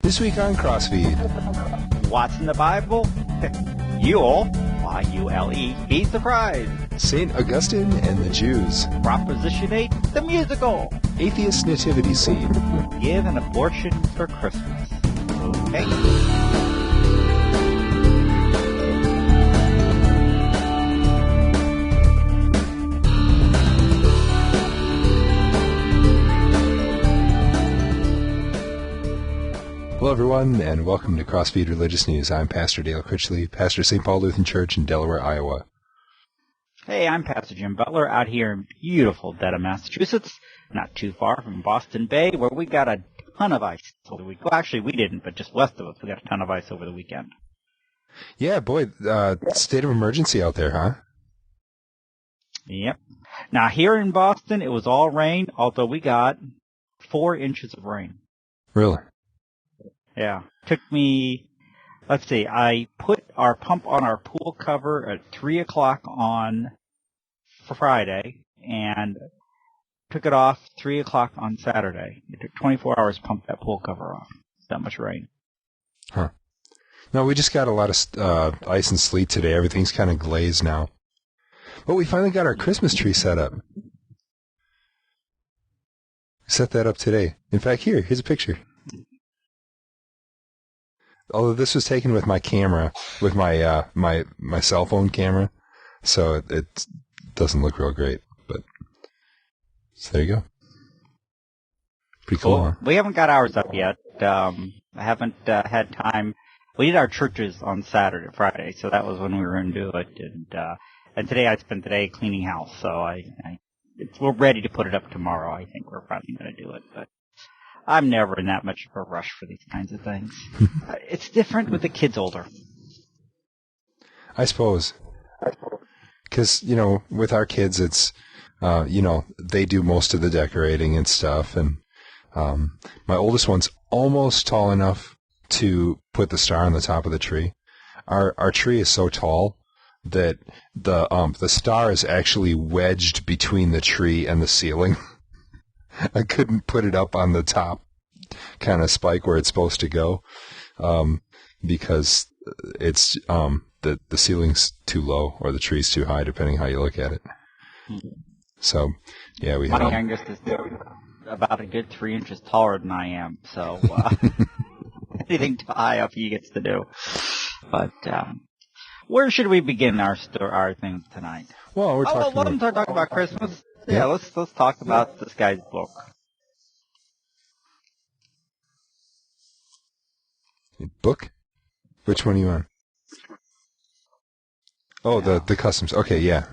This week on CrossFeed. What's in the Bible? Yule, Y-U-L-E, be surprised. St. Augustine and the Jews. Proposition 8, the musical. Atheist nativity scene. Give an abortion for Christmas. Okay. Hello, everyone, and welcome to CrossFeed Religious News. I'm Pastor Dale Critchley, pastor of St. Paul Lutheran Church in Delaware, Iowa. Hey, I'm Pastor Jim Butler out here in beautiful Dedham, Massachusetts, not too far from Boston Bay, where we got a ton of ice over the week. Well, actually, we didn't, but just west of us, we got a ton of ice over the weekend. Yeah, boy, state of emergency out there, huh? Yep. Now, here in Boston, it was all rain, although we got 4 inches of rain. Really? Yeah. Took me, let's see, I put our pump on our pool cover at 3 o'clock on Friday and took it off 3 o'clock on Saturday. It took 24 hours to pump that pool cover off. That much rain. Huh. No, we just got a lot of ice and sleet today. Everything's kind of glazed now. But we finally got our Christmas tree set up. Set that up today. In fact, here's a picture. Although this was taken with my camera, with my my cell phone camera, so it doesn't look real great. But so there you go. Pretty cool, huh? We haven't got ours up yet. I haven't had time. We did our churches on Friday, so that was when we were going to do it. And today I spent the day cleaning house, so we're ready to put it up tomorrow. I think we're probably going to do it, but I'm never in that much of a rush for these kinds of things. It's different with the kids older. I suppose. Because, with our kids, it's, they do most of the decorating and stuff. And my oldest one's almost tall enough to put the star on the top of the tree. Our tree is so tall that the star is actually wedged between the tree and the ceiling. I couldn't put it up on the top kind of spike where it's supposed to go, because it's the ceiling's too low or the tree's too high, depending how you look at it. So, yeah, we have. My youngest is about a good 3 inches taller than I am, so anything too high up he gets to do. But where should we begin our things tonight? Well, we're talking about Christmas. Yeah, let's talk about this guy's book. Book? Which one are you on? Oh, the customs. Okay, yeah.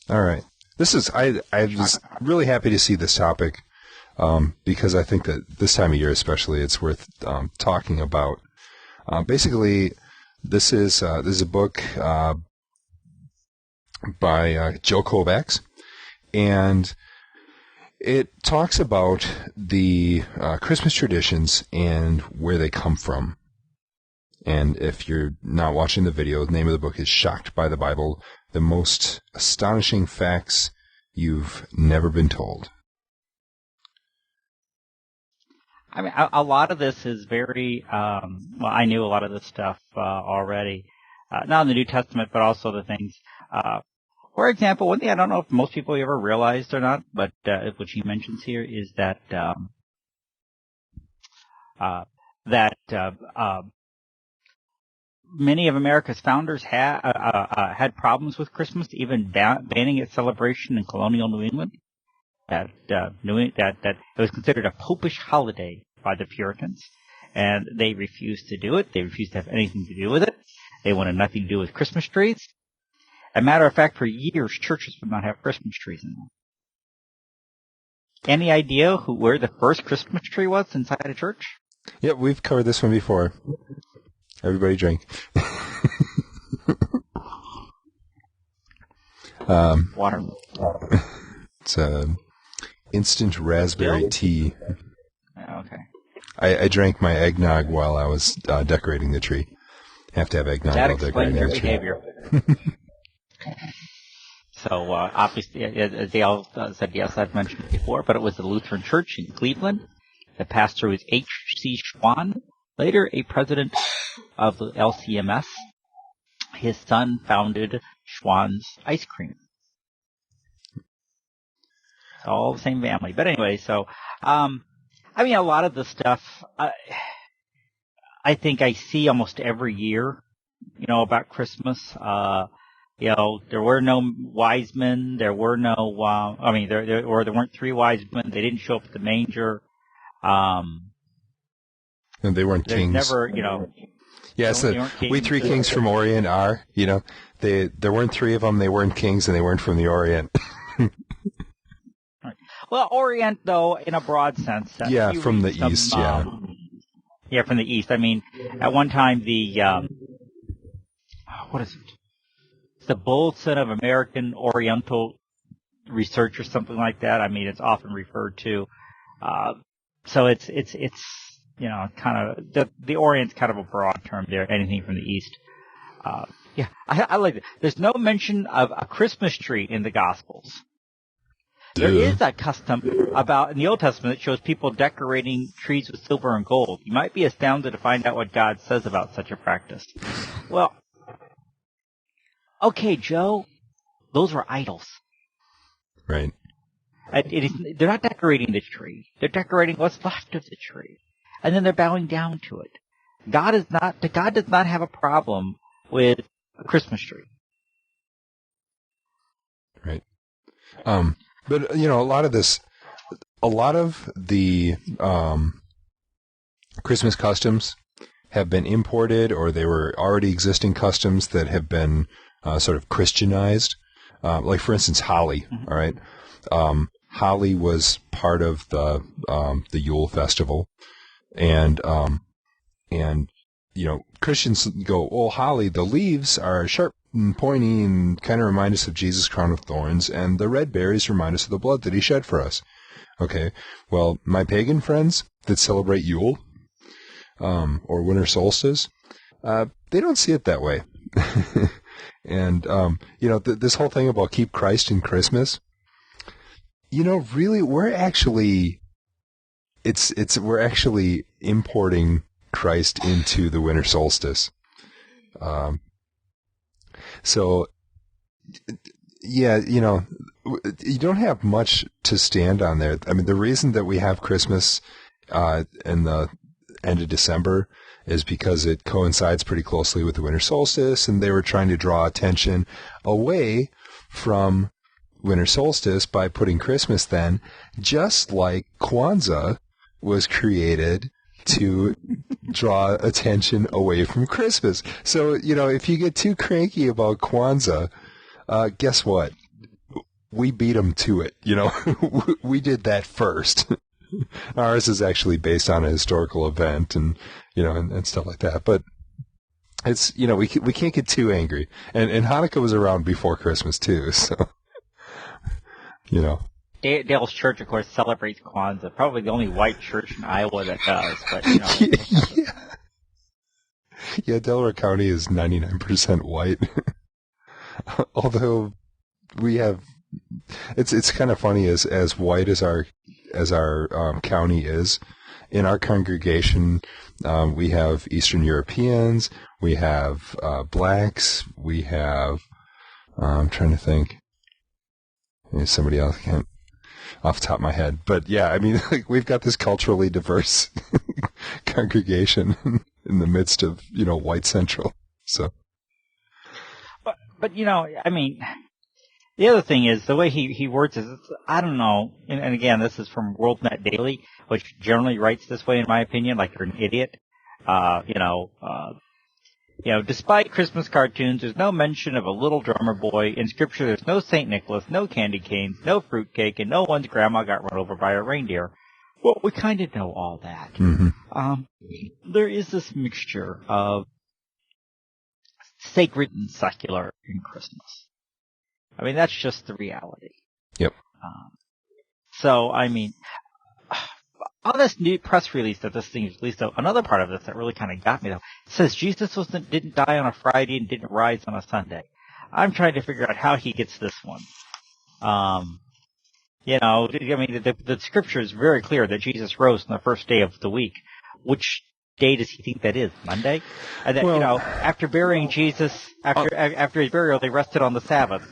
All right. I was really happy to see this topic, because I think that this time of year especially, it's worth talking about. Basically, this is a book by Joe Kovacs, and it talks about the Christmas traditions and where they come from. And if you're not watching the video, the name of the book is Shocked by the Bible, the most astonishing facts you've never been told. I mean, a lot of this is very, I knew a lot of this stuff already, not in the New Testament, but also the things. For example, one thing I don't know if most people ever realized or not, but which he mentions here is that many of America's founders had problems with Christmas, even banning its celebration in colonial New England. That it was considered a popish holiday by the Puritans, and they refused to do it. They refused to have anything to do with it. They wanted nothing to do with Christmas trees. As a matter of fact, for years, churches would not have Christmas trees in them. Any idea where the first Christmas tree was inside a church? Yep, we've covered this one before. Everybody drink. Water. It's instant raspberry tea. Okay. I drank my eggnog while I was decorating the tree. Have to have eggnog while decorating the tree. Behavior. So, obviously, as Dale said, yes, I've mentioned it before, but it was the Lutheran Church in Cleveland The pastor was H.C. Schwann, later a president of the LCMS. His son founded Schwann's Ice Cream. It's all the same family. But anyway, so, I mean, a lot of the stuff, I think I see almost every year, you know, about Christmas. You know, there were no wise men. There were no, there weren't three wise men. They didn't show up at the manger. And they weren't kings. Never, you know. Yeah, so we three kings from Orient are, you know, there weren't three of them. They weren't kings and they weren't from the Orient. Well, Orient, though, in a broad sense. Yeah, from the East, yeah. Yeah, from the East. I mean, at one time, what is it? It's the Bulletin of American Oriental Research or something like that. I mean, it's often referred to. So it's you know, kind of, the Orient's kind of a broad term there, anything from the East. Yeah, I like it. There's no mention of a Christmas tree in the Gospels. There is a custom in the Old Testament that shows people decorating trees with silver and gold. You might be astounded to find out what God says about such a practice. Well, okay, Joe, those were idols. Right. They're not decorating the tree. They're decorating what's left of the tree. And then they're bowing down to it. God does not have a problem with a Christmas tree. Right. But, you know, a lot of the Christmas customs have been imported, or they were already existing customs that have been sort of Christianized. Like, for instance, holly, Mm-hmm. all right? Holly was part of the Yule festival. And, you know, Christians go, oh, holly, the leaves are sharp and pointy and kind of remind us of Jesus' crown of thorns, and the red berries remind us of the blood that he shed for us. Okay, well, my pagan friends that celebrate Yule, or winter solstice, they don't see it that way. And, you know, this whole thing about keep Christ in Christmas, you know, really, we're actually importing Christ into the winter solstice. So, yeah, you know, you don't have much to stand on there. I mean, the reason that we have Christmas in the end of December is because it coincides pretty closely with the winter solstice, and they were trying to draw attention away from winter solstice by putting Christmas then, just like Kwanzaa was created to draw attention away from Christmas. So, you know, if you get too cranky about Kwanzaa, guess what? We beat them to it, you know. We did that first. Ours is actually based on a historical event and, you know, and stuff like that. But it's, you know, we can't get too angry. And Hanukkah was around before Christmas too, so, you know. Dale's church, of course, celebrates Kwanzaa. Probably the only white church in Iowa that does. But, you know. Yeah, Delaware County is 99% white. Although we have, it's kind of funny as white as our county is. In our congregation, we have Eastern Europeans, we have blacks, we have. I'm trying to think. Maybe somebody else can't. Off the top of my head. But yeah, I mean, like, we've got this culturally diverse congregation in the midst of, you know, white central. So. But you know, I mean, the other thing is the way he words is, I don't know, and again, this is from WorldNet Daily, which generally writes this way in my opinion, like you're an idiot. You know, despite Christmas cartoons, there's no mention of a little drummer boy. In Scripture, there's no St. Nicholas, no candy canes, no fruitcake, and no one's grandma got run over by a reindeer. Well, we kind of know all that. Mm-hmm. There is this mixture of sacred and secular in Christmas. I mean, that's just the reality. Yep. So, I mean, on this new press release that this thing is released, though, another part of this that really kind of got me, though, it says Jesus didn't die on a Friday and didn't rise on a Sunday. I'm trying to figure out how he gets this one. You know, I mean, the scripture is very clear that Jesus rose on the first day of the week. Which day does he think that is? Monday? And that, Well, you know, after burying Jesus, after his burial, they rested on the Sabbath.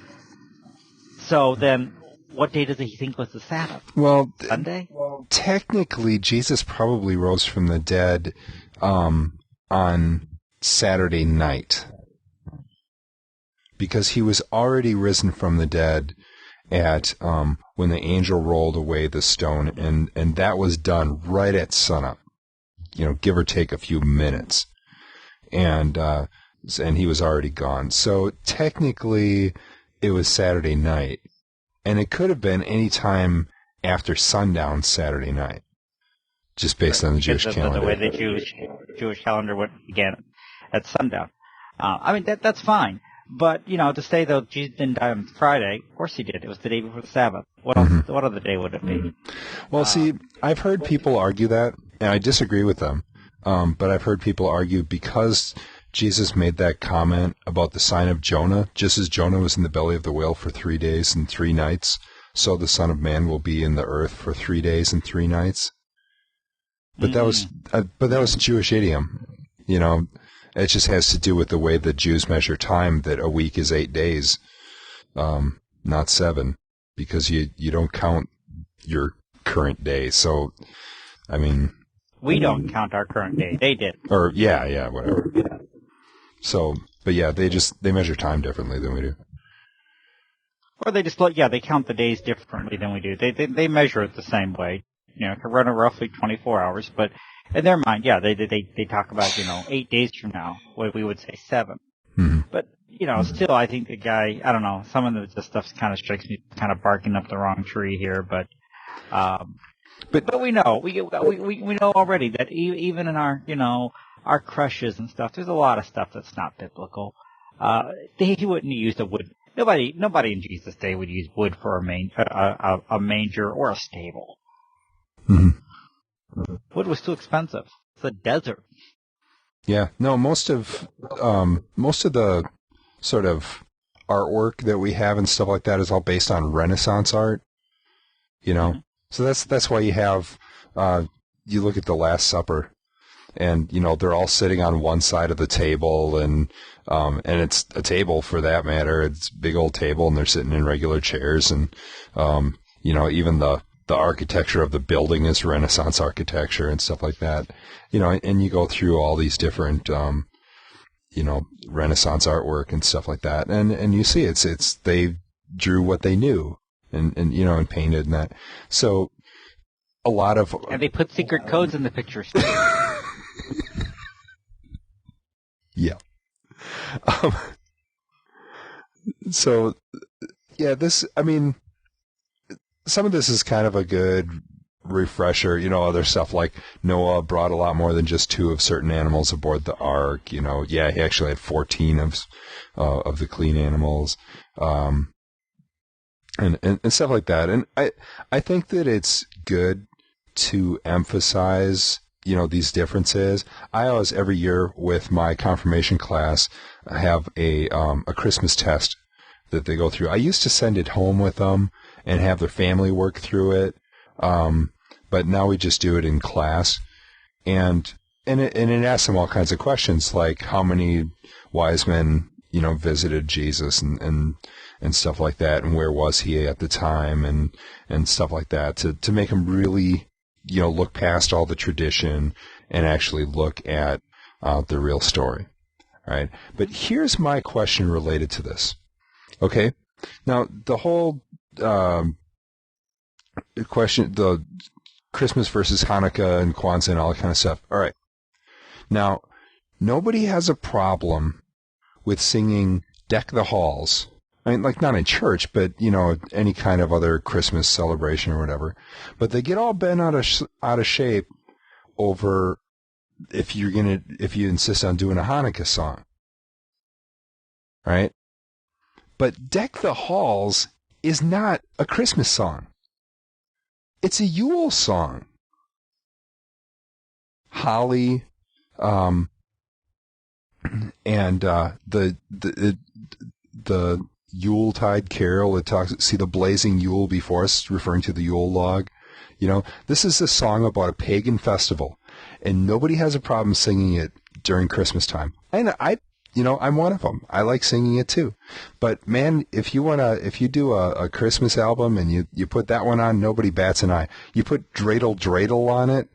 So then, what day does he think was the Sabbath? Well, Sunday? Technically, Jesus probably rose from the dead on Saturday night, because he was already risen from the dead at when the angel rolled away the stone, and that was done right at sunup, you know, give or take a few minutes, and he was already gone. So technically, it was Saturday night, and it could have been any time after sundown Saturday night, just based on the Jewish calendar. The way the Jewish calendar began at sundown. I mean, that's fine. But, you know, to say, though, Jesus didn't die on Friday, of course he did. It was the day before the Sabbath. What else? What other day would it be? Well, see, I've heard people argue that, and I disagree with them. But I've heard people argue because Jesus made that comment about the sign of Jonah, just as Jonah was in the belly of the whale for 3 days and 3 nights, so the Son of Man will be in the earth for 3 days and 3 nights. But that was a Jewish idiom, you know. It just has to do with the way the Jews measure time, that a week is 8 days, not 7, because you don't count your current day. So, I mean... We don't count our current day. They did. Or, yeah, whatever. So, but yeah, they measure time differently than we do. Or they just, they count the days differently than we do. They measure it the same way. You know, can run roughly 24 hours, but in their mind, they talk about, 8 days from now, what we would say 7. Mm-hmm. But, still, I think the guy, I don't know, some of the stuff kind of strikes me kind of barking up the wrong tree here, but we know, we know already that even in our, our crushes and stuff, there's a lot of stuff that's not biblical. He wouldn't use the wood. Nobody in Jesus' day would use wood for a manger or a stable. Mm-hmm. Wood was too expensive. It's a desert. Yeah, no, most of the sort of artwork that we have and stuff like that is all based on Renaissance art. Mm-hmm. So that's why you have you look at the Last Supper, and they're all sitting on one side of the table, and it's a table for that matter. It's a big old table, and they're sitting in regular chairs, and even the architecture of the building is Renaissance architecture and stuff like that. And you go through all these different, Renaissance artwork and stuff like that. And you see it's they drew what they knew and painted and that. So a lot of... And they put secret codes in the pictures. Yeah. So, yeah, some of this is kind of a good refresher. Other stuff like Noah brought a lot more than just 2 of certain animals aboard the ark. He actually had 14 of the clean animals, and stuff like that. And I think that it's good to emphasize, these differences. I always, every year with my confirmation class, have a Christmas test that they go through. I used to send it home with them and have their family work through it. But now we just do it in class. And it asks them all kinds of questions, like how many wise men, visited Jesus and stuff like that, and where was he at the time, and stuff like that, to make them really, look past all the tradition and actually look at the real story. Right? But here's my question related to this. Okay? Now, the whole question, the Christmas versus Hanukkah and Kwanzaa and all that kind of stuff. All right. Now, nobody has a problem with singing Deck the Halls. I mean, like, not in church, but, any kind of other Christmas celebration or whatever. But they get all bent out of shape over if you insist on doing a Hanukkah song. Right? But Deck the Halls is not a Christmas song. It's a Yule song. Holly, and the Yuletide carol. It talks, see the blazing Yule before us, referring to the Yule log. This is a song about a pagan festival, and nobody has a problem singing it during Christmas time. And I'm one of them. I like singing it too. But man, if you do a Christmas album and you put that one on, nobody bats an eye. You put Dreidel Dreidel on it,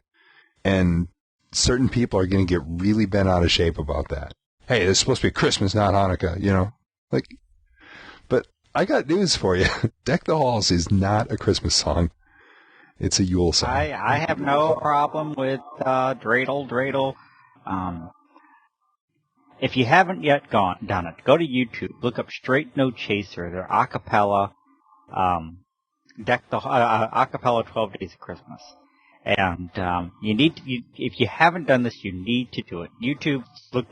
and certain people are going to get really bent out of shape about that. Hey, this is supposed to be Christmas, not Hanukkah, But I got news for you. Deck the Halls is not a Christmas song. It's a Yule song. I have no problem with Dreidel Dreidel. If you haven't yet done it, go to YouTube, look up Straight No Chaser, their acapella, acapella 12 Days of Christmas. And, if you haven't done this, you need to do it. YouTube, look,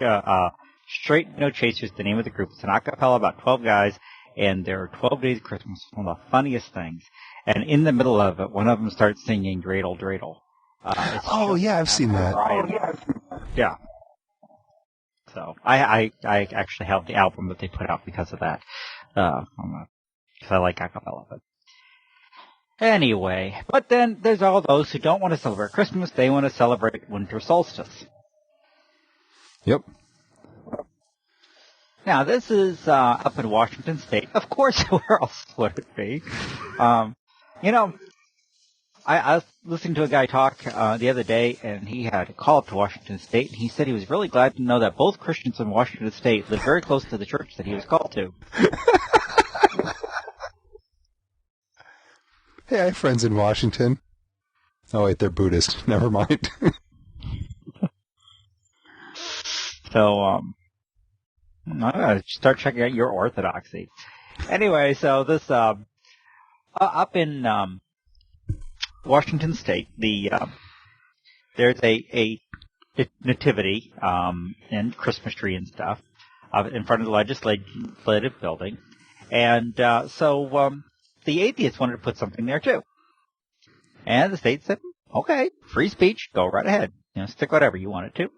Straight No Chaser is the name of the group. It's an acapella, about 12 guys, and there are 12 Days of Christmas, one of the funniest things. And in the middle of it, one of them starts singing Dreidel Dreidel. I've seen that. Yeah. So I actually have the album that they put out because of that. Because I like acapella. But anyway, but then there's all those who don't want to celebrate Christmas. They want to celebrate winter solstice. Yep. Now this is up in Washington State. Of course, where else would it be? I was listening to a guy talk the other day, and he had a call up to Washington State, and he said he was really glad to know that both Christians in Washington State live very close to the church that he was called to. Hey, I have friends in Washington. Oh, wait, they're Buddhist. Never mind. So, I'm going to start checking out your orthodoxy. Anyway, so this, up in Washington State, there's a nativity and Christmas tree and stuff in front of the legislative building, and so the atheists wanted to put something there too, and the state said, "Okay, free speech, go right ahead, stick whatever you wanted to."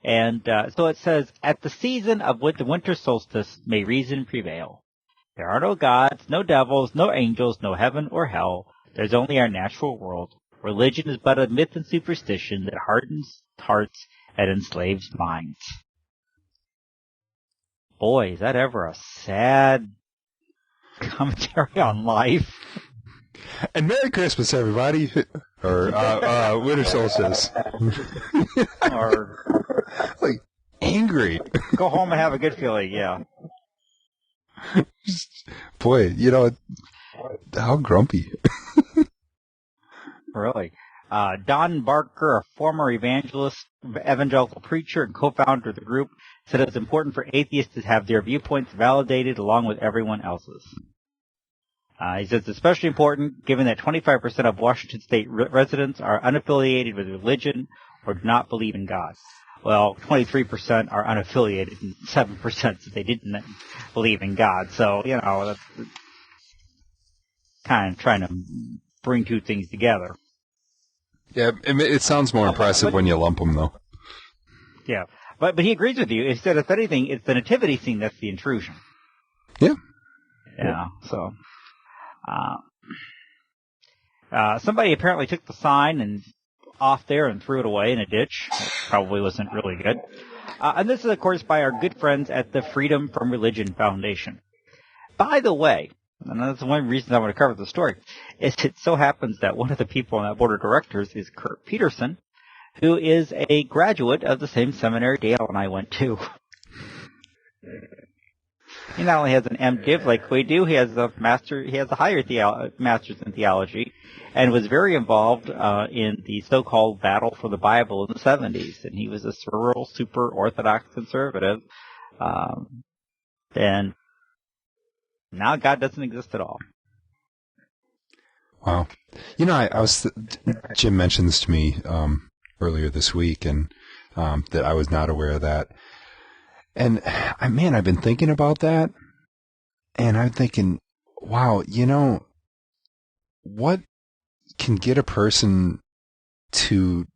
And so it says, "At the season of the winter solstice, may reason prevail. There are no gods, no devils, no angels, no heaven or hell. There's only our natural world. Religion is but a myth and superstition that hardens hearts and enslaves minds." Boy, is that ever a sad commentary on life. And Merry Christmas, everybody. Or winter solstice. Or like angry. Go home and have a good feeling, yeah. Boy, how grumpy. Really. Don Barker, a former evangelical preacher and co-founder of the group, said it's important for atheists to have their viewpoints validated along with everyone else's. He says it's especially important given that 25% of Washington State residents are unaffiliated with religion or do not believe in God. Well, 23% are unaffiliated and 7% said they didn't believe in God. So, that's kind of trying to bring two things together. Yeah, it sounds more impressive when you lump them, though. Yeah, but he agrees with you. He said, if anything, it's the nativity scene that's the intrusion. Yeah. Yeah, so... somebody apparently took the sign and off there and threw it away in a ditch. It probably wasn't really good. And this is, of course, by our good friends at the Freedom from Religion Foundation. By the way, and that's one reason I want to cover the story, is it so happens that one of the people on that board of directors is Kurt Peterson, who is a graduate of the same seminary Dale and I went to. He not only has an MDiv like we do, he has a higher master's in theology, and was very involved in the so-called battle for the Bible in the 70s. And he was a rural, super orthodox conservative. And now God doesn't exist at all. Wow. Jim mentioned this to me earlier this week, and that I was not aware of that. And, I've been thinking about that, and I'm thinking, wow, what can get a person to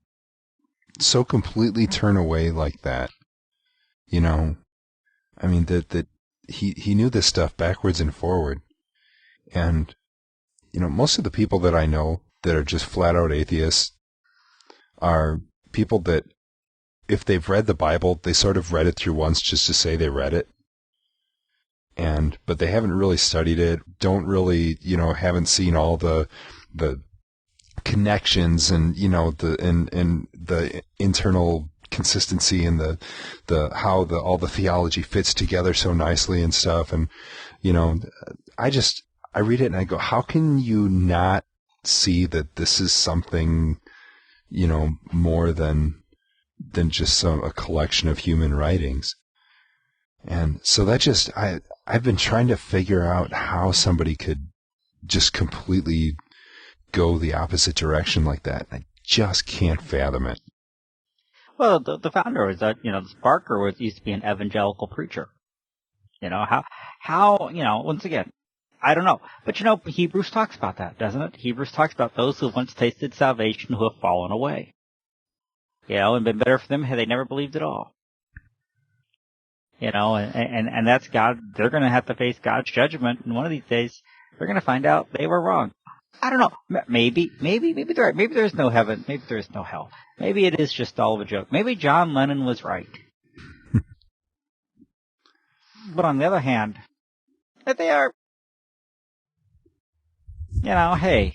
so completely turn away like that? That he knew this stuff backwards and forward. And, most of the people that I know that are just flat out atheists are people that, if they've read the Bible, they sort of read it through once just to say they read it. But they haven't really studied it, don't really, haven't seen all the connections and, the internal consistency and how all the theology fits together so nicely and stuff. And, I read it and I go, how can you not see that this is something, more than just a collection of human writings? And so I've been trying to figure out how somebody could just completely go the opposite direction like that. I just can't fathom it. Well, the founder was that, this Barker used to be an evangelical preacher. How, once again, I don't know. But, Hebrews talks about that, doesn't it? Hebrews talks about those who once tasted salvation who have fallen away. And been better for them had they never believed at all. And that's God. They're going to have to face God's judgment. And one of these days, they're going to find out they were wrong. I don't know. Maybe they're right. Maybe there's no heaven. Maybe there's no hell. Maybe it is just all of a joke. Maybe John Lennon was right. But on the other hand, that they are, hey,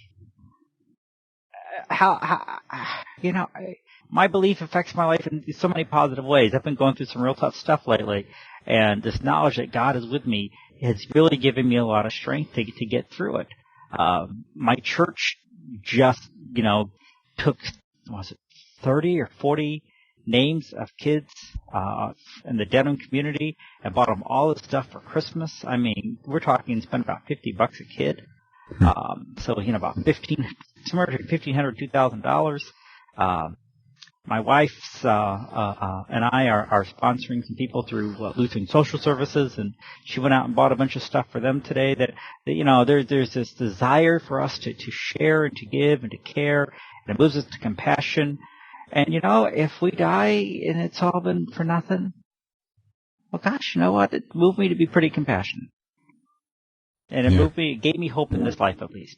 my belief affects my life in so many positive ways. I've been going through some real tough stuff lately, and this knowledge that God is with me has really given me a lot of strength to get through it. My church just, took, 30 or 40 names of kids in the Dedham community and bought them all this stuff for Christmas. I mean, we're talking spend about $50 a kid. So, about somewhere between $1,500 to $2,000. My wife's and I are sponsoring some people through Lutheran Social Services, and she went out and bought a bunch of stuff for them today. That there's this desire for us to share and to give and to care, and it moves us to compassion. And if we die and it's all been for nothing, well, gosh, you know what? It moved me to be pretty compassionate, and it gave me hope in this life at least.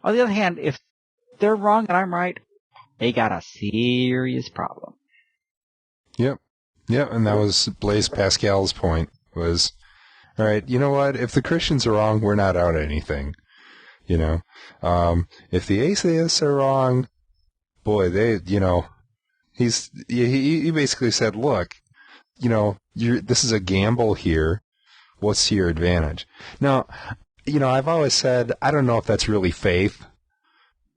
On the other hand, if they're wrong and I'm right, they got a serious problem. Yep, and that was Blaise Pascal's point, was, all right, you know what, if the Christians are wrong, we're not out anything, if the atheists are wrong, boy, he basically said, look, this is a gamble here, what's to your advantage? Now, I've always said, I don't know if that's really faith,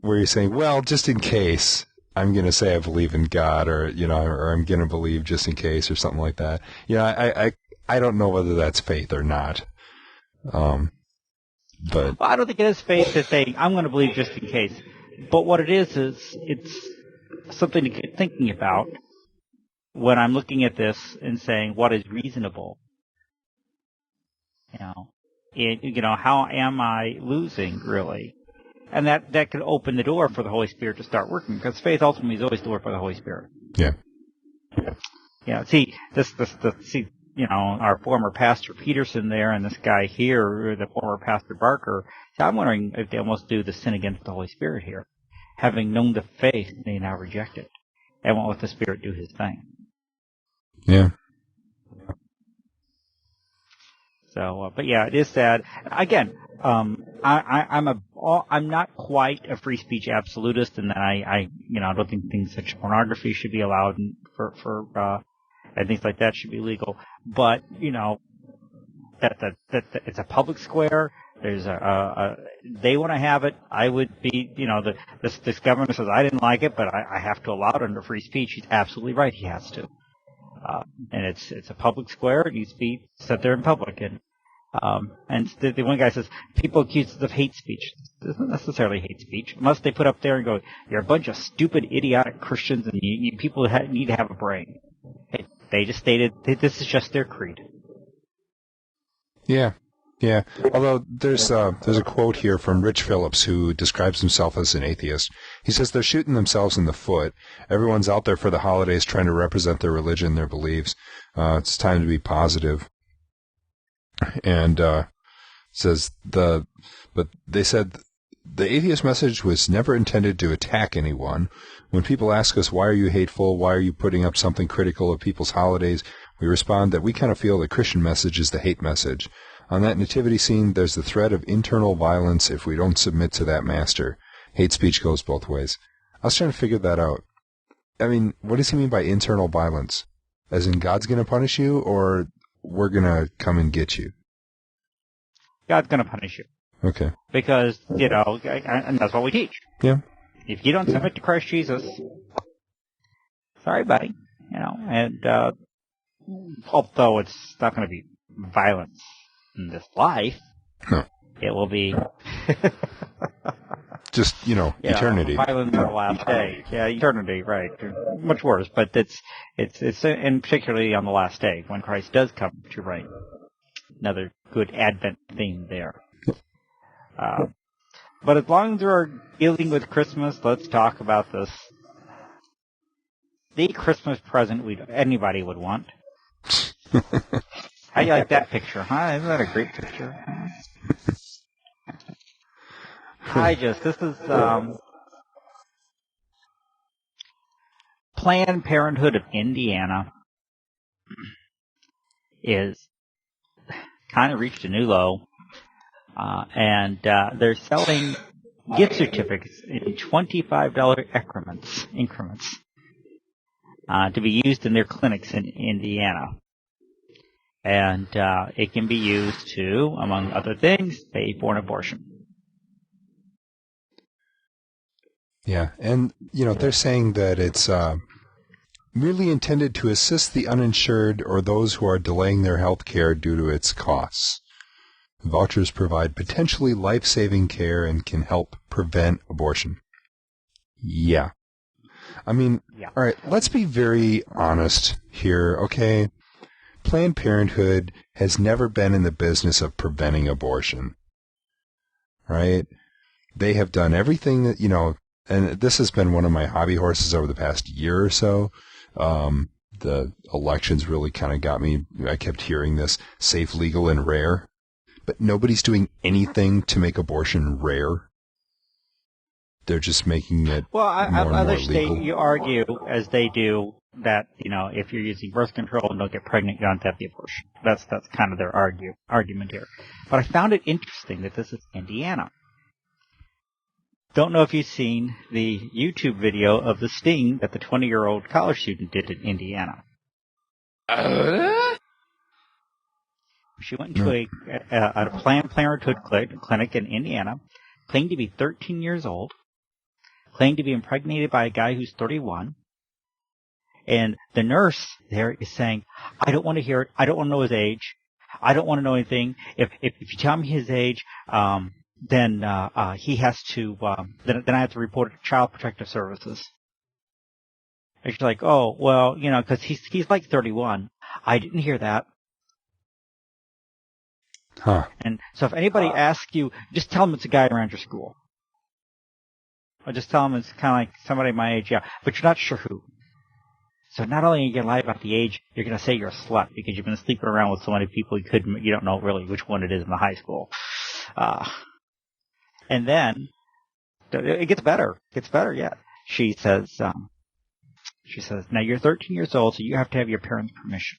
where you're saying, well, just in case, I'm going to say I believe in God, or I'm going to believe just in case, or something like that. I don't know whether that's faith or not. But well, I don't think it is faith to say I'm going to believe just in case. But what it is it's something to get thinking about when I'm looking at this and saying what is reasonable. How am I losing really? And that could open the door for the Holy Spirit to start working, because faith ultimately is always the work for the Holy Spirit. Yeah. Our former pastor Peterson there and this guy here, the former pastor Barker, I'm wondering if they almost do the sin against the Holy Spirit here. Having known the faith, they now reject it and won't let the Spirit do His thing. Yeah. So, but yeah, it is sad. Again, I'm not quite a free speech absolutist, and I don't think things such as pornography should be allowed and things like that should be legal. But that it's a public square. There's they want to have it. I would be, this governor says I didn't like it, but I have to allow it under free speech. He's absolutely right. He has to. And it's a public square. It needs to be set there in public. And the one guy says, people accuse us of hate speech. It isn't necessarily hate speech, unless they put up there and go, you're a bunch of stupid, idiotic Christians, and you people need to have a brain. They just stated this is just their creed. Yeah. Although there's a quote here from Rich Phillips, who describes himself as an atheist. He says they're shooting themselves in the foot. Everyone's out there for the holidays trying to represent their religion, their beliefs. It's time to be positive. And says but they said the atheist message was never intended to attack anyone. When people ask us, why are you hateful? Why are you putting up something critical of people's holidays? We respond that we kind of feel the Christian message is the hate message. On that nativity scene, there's the threat of internal violence if we don't submit to that master. Hate speech goes both ways. I was trying to figure that out. I mean, what does he mean by internal violence? As in God's going to punish you, or we're going to come and get you? God's going to punish you. Okay. Because, and that's what we teach. Yeah. If you don't submit to Christ Jesus, sorry, buddy. And although it's not going to be violence in this life, no. It will be just, eternity. Violence on the last day. Yeah, eternity, right. Much worse, but it's and particularly on the last day when Christ does come to reign. Another good Advent theme there. But as long as we're dealing with Christmas, let's talk about this. The Christmas present anybody would want. How do you like that picture, huh? Isn't that a great picture? This is Planned Parenthood of Indiana is kind of reached a new low. And they're selling gift certificates in $25 increments to be used in their clinics in Indiana. And it can be used to, among other things, pay for an abortion. Yeah, and, they're saying that it's merely intended to assist the uninsured or those who are delaying their health care due to its costs. Vouchers provide potentially life-saving care and can help prevent abortion. Yeah. I mean, All right, let's be very honest here, okay? Planned Parenthood has never been in the business of preventing abortion, right? They have done everything that, and this has been one of my hobby horses over the past year or so. The elections really kind of got me. I kept hearing this safe, legal, and rare. But nobody's doing anything to make abortion rare. They're just making it more and more other legal. states, you argue, as they do, that, if you're using birth control and don't get pregnant, you don't have to have the abortion. That's kind of their argument here. But I found it interesting that this is Indiana. Don't know if you've seen the YouTube video of the sting that the 20-year-old college student did in Indiana. She went into a Planned Parenthood clinic in Indiana, claimed to be 13 years old, claimed to be impregnated by a guy who's 31, and the nurse there is saying, I don't want to hear it, I don't want to know his age, I don't want to know anything. If you tell me his age, then he has to, then I have to report it to Child Protective Services. And she's like, oh, well, because he's like 31. I didn't hear that. Huh. And so if anybody asks you, just tell them it's a guy around your school. Or just tell them it's kind of like somebody my age, yeah. But you're not sure who. So not only are you going to lie about the age, you're going to say you're a slut because you've been sleeping around with so many people you don't know really which one it is in the high school. And then, it gets better. It gets better yet. She says, now you're 13 years old, so you have to have your parents' permission.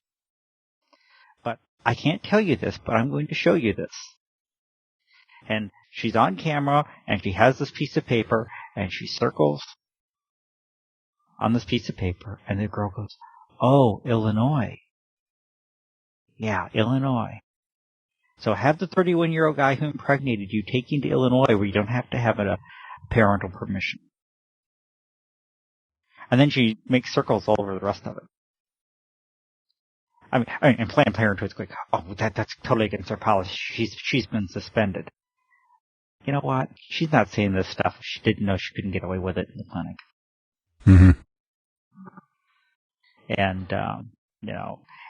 But I can't tell you this, but I'm going to show you this. And she's on camera, and she has this piece of paper, and she circles on this piece of paper, and the girl goes, oh, Illinois. Yeah, Illinois. So have the 31-year-old guy who impregnated you take you to Illinois where you don't have to have a parental permission. And then she makes circles all over the rest of it. I mean, and Planned Parenthood's like, oh, that's totally against our policy. She's been suspended. You know what? She's not saying this stuff if she didn't know she couldn't get away with it in the clinic. Mm-hmm. And,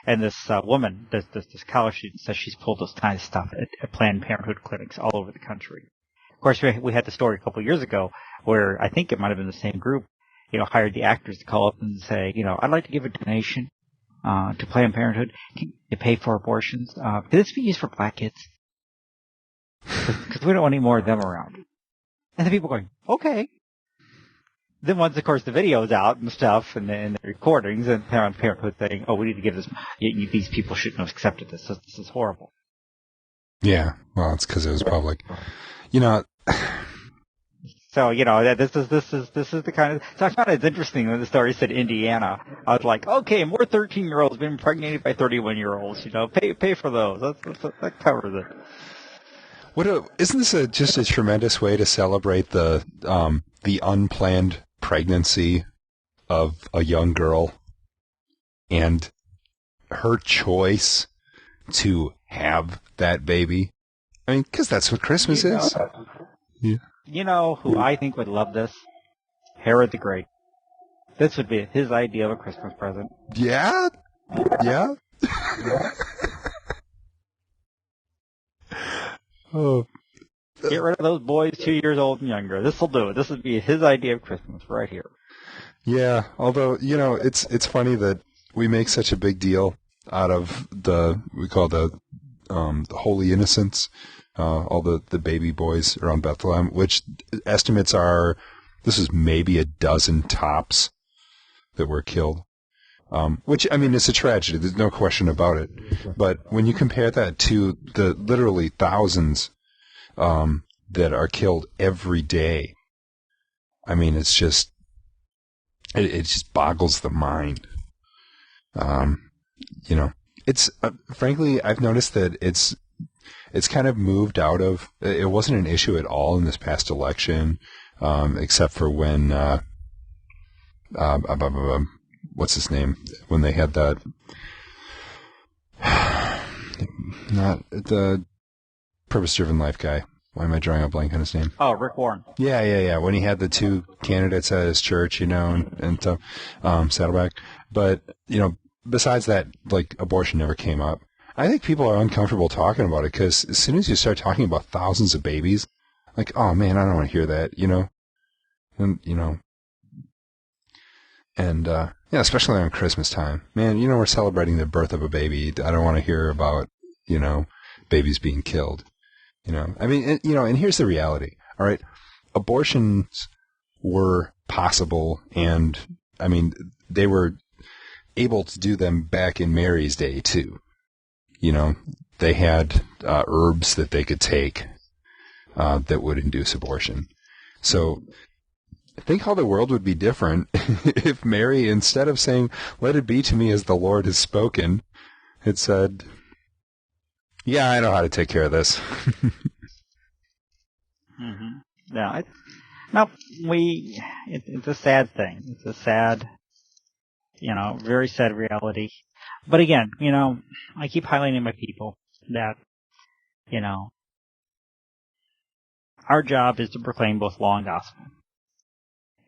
and this woman, this college student says she's pulled this kind of stuff at Planned Parenthood clinics all over the country. Of course, we had the story a couple of years ago where I think it might have been the same group, hired the actors to call up and say, I'd like to give a donation. to Planned Parenthood to pay for abortions. Could this be used for black kids? Because we don't want any more of them around. And the people going, okay. Then once, of course, the video's out and stuff, and the recordings, and Planned Parenthood saying, oh, we need to give this, these people shouldn't have accepted this. This is horrible. Yeah, well, it's because it was public. You know. So, this is the kind of, so I found it interesting when the story said Indiana. I was like, okay, more 13-year-olds been impregnated by 31-year-olds, pay for those. That covers it. Isn't this just a tremendous way to celebrate the unplanned pregnancy of a young girl and her choice to have that baby? I mean, because that's what Christmas is. Yeah. You know who I think would love this? Herod the Great. This would be his idea of a Christmas present. Yeah? Yeah? Oh. Get rid of those boys 2 years old and younger. This'll do it. This would be his idea of Christmas right here. Yeah, although, it's funny that we make such a big deal out of we call the Holy Innocents, all the baby boys around Bethlehem, which estimates are, this is maybe a dozen tops that were killed. Which, I mean, it's a tragedy. There's no question about it. But when you compare that to the literally thousands that are killed every day, I mean, it's just, it just boggles the mind. It's frankly, I've noticed that it's kind of moved out of. It wasn't an issue at all in this past election, except for when what's his name? When they had that, not the purpose-driven life guy. Why am I drawing a blank on his name? Oh, Rick Warren. Yeah. When he had the two candidates at his church, and stuff, Saddleback. But, besides that, like, abortion never came up. I think people are uncomfortable talking about it because as soon as you start talking about thousands of babies, like, oh man, I don't want to hear that, And, especially on Christmas time. Man, we're celebrating the birth of a baby. I don't want to hear about, babies being killed. I mean, and here's the reality, all right? Abortions were possible, and, I mean, they were able to do them back in Mary's day, too. They had herbs that they could take that would induce abortion. So think how the world would be different if Mary, instead of saying, "Let it be to me as the Lord has spoken," had said, "Yeah, I know how to take care of this." Mm-hmm. Yeah, it's a sad thing. It's a sad, very sad reality. But again, I keep highlighting my people that, our job is to proclaim both law and gospel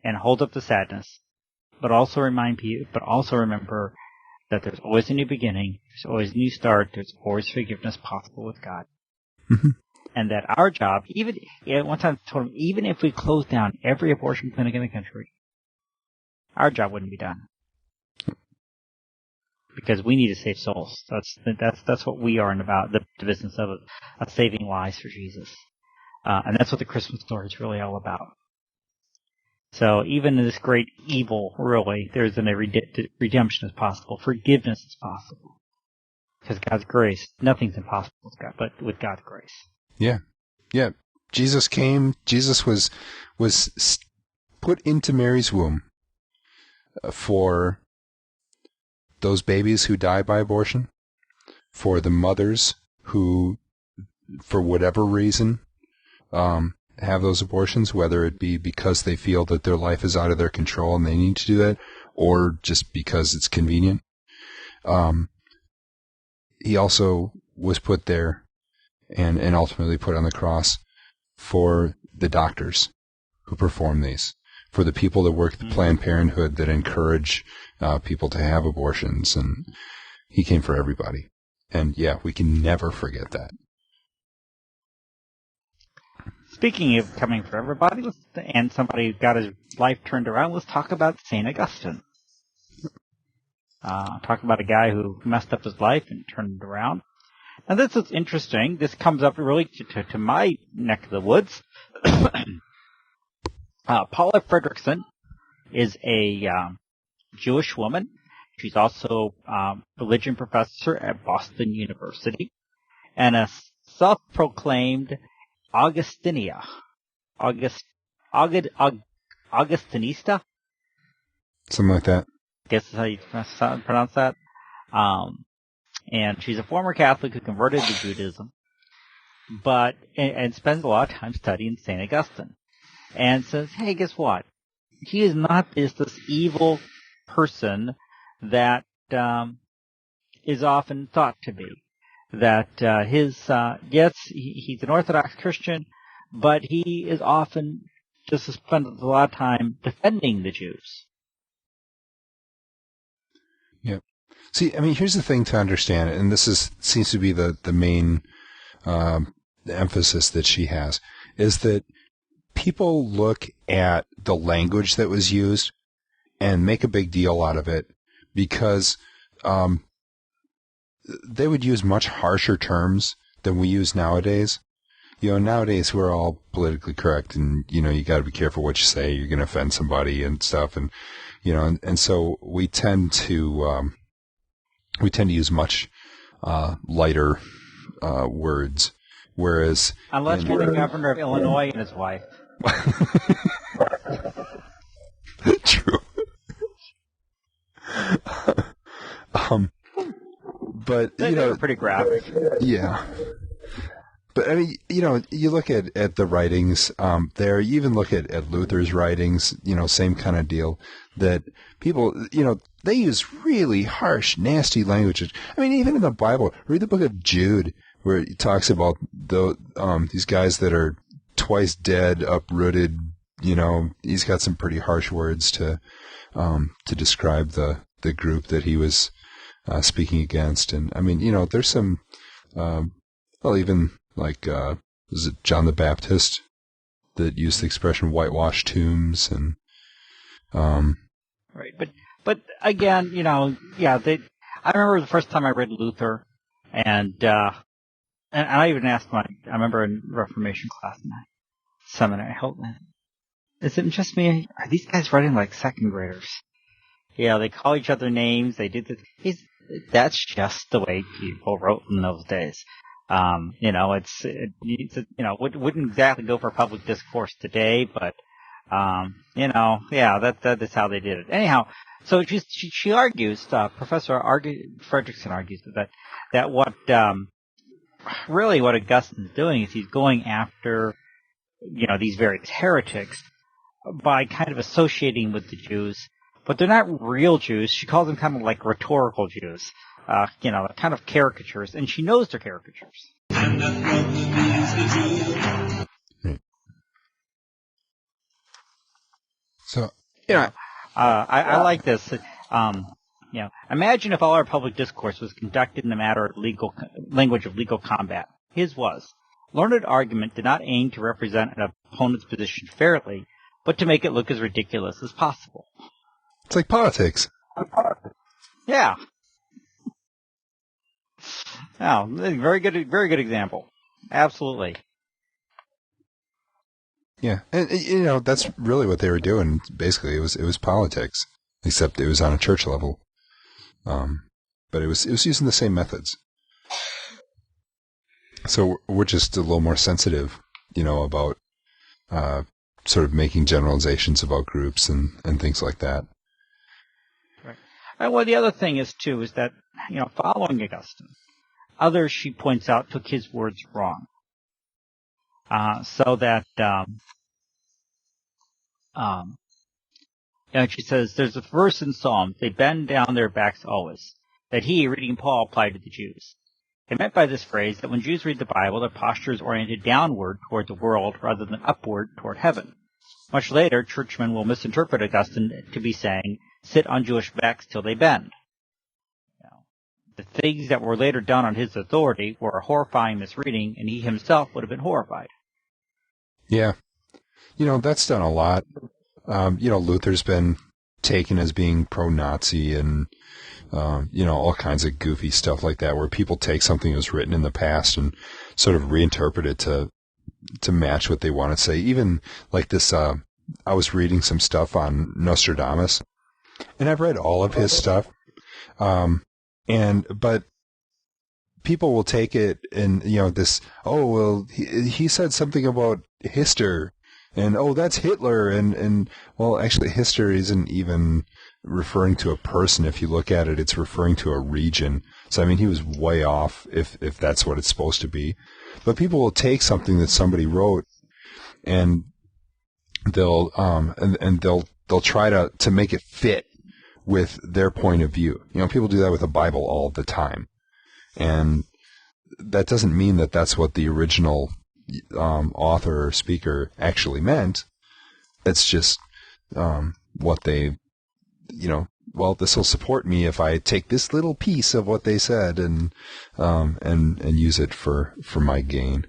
and hold up the sadness, but also remember that there's always a new beginning, there's always a new start, there's always forgiveness possible with God. Mm-hmm. And that our job, one time I told him, even if we closed down every abortion clinic in the country, our job wouldn't be done. Because we need to save souls. That's what we are about, the business of saving lives for Jesus. And that's what the Christmas story is really all about. So even in this great evil, really, there's redemption is possible. Forgiveness is possible. Because God's grace, nothing's impossible with God, but with God's grace. Yeah. Jesus came. Jesus was put into Mary's womb for those babies who die by abortion, for the mothers who, for whatever reason, have those abortions, whether it be because they feel that their life is out of their control and they need to do that, or just because it's convenient. He also was put there and ultimately put on the cross for the doctors who perform these, for the people that work at the Planned Parenthood that encourage people to have abortions, and he came for everybody. And yeah, we can never forget that. Speaking of coming for everybody, and somebody who got his life turned around, let's talk about St. Augustine. Talking about a guy who messed up his life and turned it around. And this is interesting. This comes up really to my neck of the woods. Paula Fredrickson is a Jewish woman. She's also a religion professor at Boston University and a self-proclaimed Augustinista. Something like that. I guess is how you pronounce that. And she's a former Catholic who converted to Judaism, but and spends a lot of time studying St. Augustine. And says, hey, guess what? He is not this evil person that is often thought to be. That yes, he's an Orthodox Christian, but he is often just spends a lot of time defending the Jews. Yep. See, I mean, here's the thing to understand, and this seems to be the main emphasis that she has, is that people look at the language that was used and make a big deal out of it because they would use much harsher terms than we use nowadays. You know, nowadays we're all politically correct, and you know you got to be careful what you say. You're going to offend somebody and stuff, and you know, and so we tend to use much lighter words. Whereas, unless you're the governor of Illinois and his wife. True. But they were pretty graphic. Yeah. But I mean, you know, you look at the writings there. You even look at Luther's writings. You know, same kind of deal. That people, you know, they use really harsh, nasty languages. I mean, even in the Bible, read the book of Jude, where he talks about these guys that are twice dead, uprooted. You know, he's got some pretty harsh words to describe the group that he was speaking against. And I mean, you know, there's some, even like, was it John the Baptist that used the expression whitewashed tombs and, right. But again, you know, yeah, I remember the first time I read Luther and I even asked I remember in Reformation class in my seminary, is it just me? Are these guys writing like second graders? Yeah, they call each other names. They do this. That's just the way people wrote in those days. You know, you know, wouldn't exactly go for public discourse today, but, you know, yeah, that's how they did it. Anyhow, so she argues, Professor Fredrickson argues that what Augustine's doing is he's going after, you know, these various heretics by kind of associating with the Jews, but they're not real Jews. She calls them kind of like rhetorical Jews. You know, kind of caricatures, and she knows they're caricatures. And that the Jew. So, you know, I like this. You know, imagine if all our public discourse was conducted in the matter of language of legal combat. His was. Learned argument did not aim to represent an opponent's position fairly, but to make it look as ridiculous as possible. It's like politics. Yeah. Oh, very good example. Absolutely. Yeah, and you know that's really what they were doing. Basically, it was politics, except it was on a church level. But it was using the same methods. So we're just a little more sensitive, you know, about sort of making generalizations about groups and things like that. Right. And well, the other thing is that, you know, following Augustine, others, she points out, took his words wrong. So that, and she says, there's a verse in Psalms, they bend down their backs always, that he, reading Paul, applied to the Jews. It meant by this phrase that when Jews read the Bible, their posture is oriented downward toward the world rather than upward toward heaven. Much later, churchmen will misinterpret Augustine to be saying, sit on Jewish backs till they bend. The things that were later done on his authority were a horrifying misreading, and he himself would have been horrified. Yeah. You know, that's done a lot. You know, Luther's been taken as being pro-Nazi and, all kinds of goofy stuff like that, where people take something that was written in the past and sort of reinterpret it to match what they want to say. Even like this, I was reading some stuff on Nostradamus, and I've read all of his stuff. But people will take it and, he said something about Hister, and, that's Hitler, and well, actually Hister isn't even referring to a person. If you look at it, it's referring to a region. So, I mean, he was way off if that's what it's supposed to be. But people will take something that somebody wrote and they'll try to make it fit with their point of view. People do that with the Bible all the time. And that doesn't mean that that's what the original author or speaker actually meant. That's just what they, this will support me if I take this little piece of what they said and use it for my gain.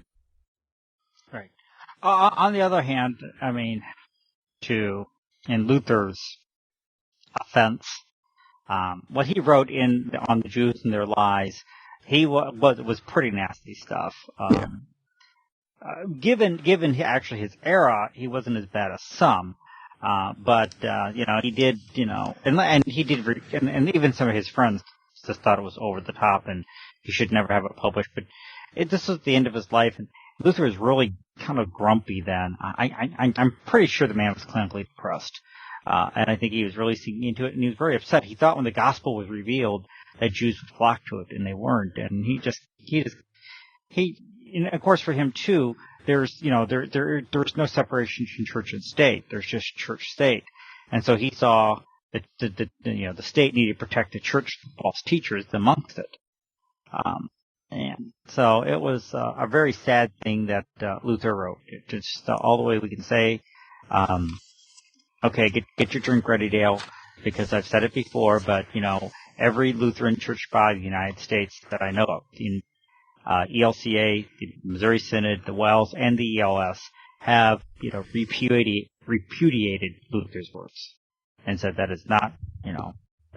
Right. On the other hand, I mean, in Luther's offense, what he wrote on the Jews and their lies, was pretty nasty stuff. Given actually his era, he wasn't as bad as some. But he did, and he did, and even some of his friends just thought it was over the top and he should never have it published. But this was the end of his life, and Luther was really kind of grumpy then. I'm pretty sure the man was clinically depressed. And I think he was really sinking into it, and he was very upset. He thought when the gospel was revealed that Jews would flock to it, and they weren't. And and of course for him too, there's no separation between church and state. There's just church-state. And so he saw that the state needed to protect the church from false teachers amongst it. And so it was a very sad thing that Luther wrote. It's just all the way we can say, okay, get your drink ready, Dale, because I've said it before, but, every Lutheran church body in the United States that I know of, in ELCA, the Missouri Synod, the Wells, and the ELS have, repudiated Luther's works and said that is not,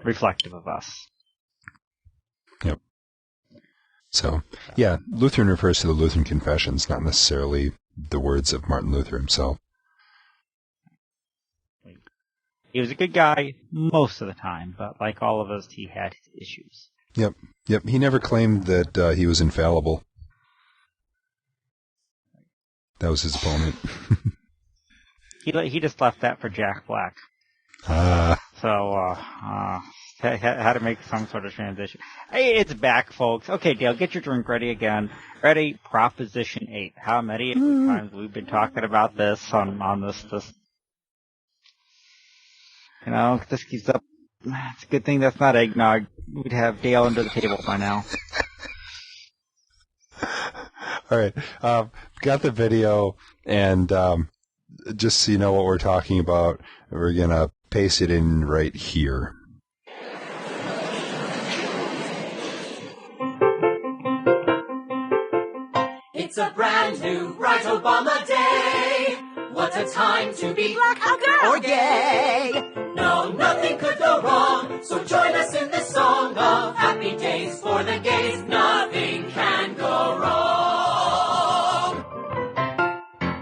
reflective of us. Yep. So, yeah, Lutheran refers to the Lutheran Confessions, not necessarily the words of Martin Luther himself. He was a good guy most of the time, but like all of us, he had his issues. Yep. He never claimed that he was infallible. That was his opponent. He just left that for Jack Black. So, had to make some sort of transition. Hey, it's back, folks. Okay, Dale, get your drink ready again. Ready? Proposition 8. How many times we've been talking about this on this? This keeps up. It's a good thing that's not eggnog. We'd have Dale under the table by now. All right. Got the video, and just so you know what we're talking about, we're going to paste it in right here. It's a brand new Right Obama Day. What a time to be black, a girl, or gay. No, nothing could go wrong, so join us in this song of happy days for the gays. Nothing can go wrong.